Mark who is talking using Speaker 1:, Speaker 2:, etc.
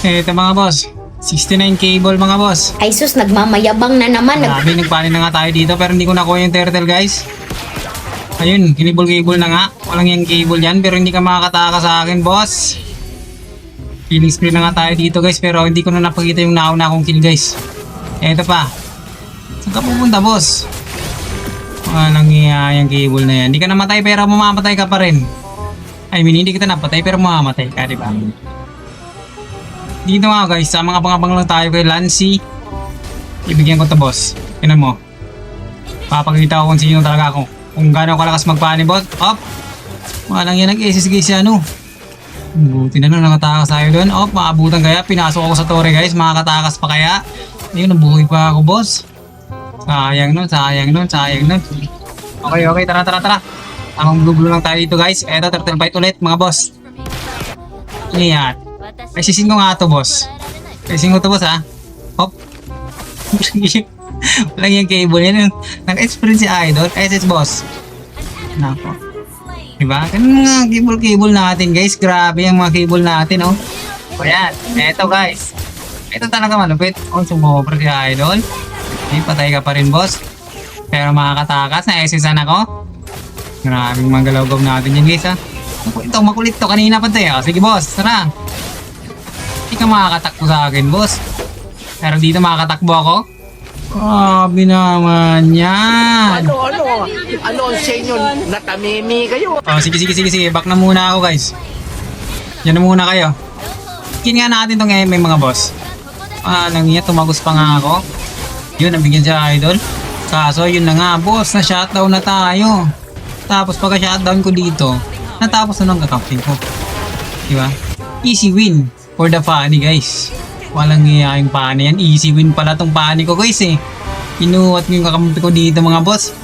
Speaker 1: Eto mga boss, 69 cable mga boss.
Speaker 2: Ay sus, nagmamayabang na naman.
Speaker 1: Grabe, nagpanin na nga tayo dito pero hindi ko nakuha yung turtle guys. Ayun, kinibol-cable na nga. Walang yung cable yan pero hindi ka makakataka sa akin boss. Killing spree na nga tayo dito guys pero hindi ko na napakita yung nauna kong kill guys. Eto pa. Saan ka pupunta boss? Walang yung cable na yan. Hindi ka namatay pero mamamatay ka pa rin. I mean, hindi kita napatay pero mamamatay ka, diba? Dito nga guys, sa mga abang-abang lang tayo kay Lancy. Ibigyan ko to boss. Tingnan mo. Papakita ko kung sino talaga ako. Kung gano'ng kalakas magpani boss. Op! Walang yan nag-assist guys ano. Buti na nung nakatakas tayo doon. Op, maabutan kaya. Pinasok ako sa tore guys. Makakatakas pa kaya. Ayun, nabuhay pa ako boss. Sayang nun, sayang nun, sayang nun. Okay, tara. Tamang blue lang tayo dito guys. Eto, turtle fight ulit mga boss. Ayan. Ay, sising ko nga to boss. Sising ko to boss ha. Hop. Walang yung cable yan. Nag-experience si Idol. SS boss. Nako. Diba? Ganun nga cable natin guys. Grabe yung mga cable natin oh. O yan. Eto guys. Ito talaga malupit. Oh, sumobra si Idol. Okay, patay ka pa rin boss. Pero makakatakas. Na-SSan ako. Maraming mga galaw-gaw natin yan guys ha. Ito, makulit to. Kanina pa tayo. Sige boss, tara. Hindi ka makakatakbo sa akin boss. Pero dito makakatakbo ako. Grabe naman yan.
Speaker 3: Ano ang sa inyo? Natamimi kayo.
Speaker 1: Oh, sige. Back na muna ako guys. Yan na muna kayo. Ikin nga natin itong may mga boss. Nang iya, tumagos pa nga ako. Yun, nabigyan siya Idol. Kaso yun na nga boss, na shutdown na tayo. Tapos pagka shutdown ko dito, natapos na nung kakamping ko. Diba? Easy win for the funny guys. Walang ngayayang pani yan. Easy win pala tong pani ko guys eh. Inuwat ko yung kakampi ko dito mga boss.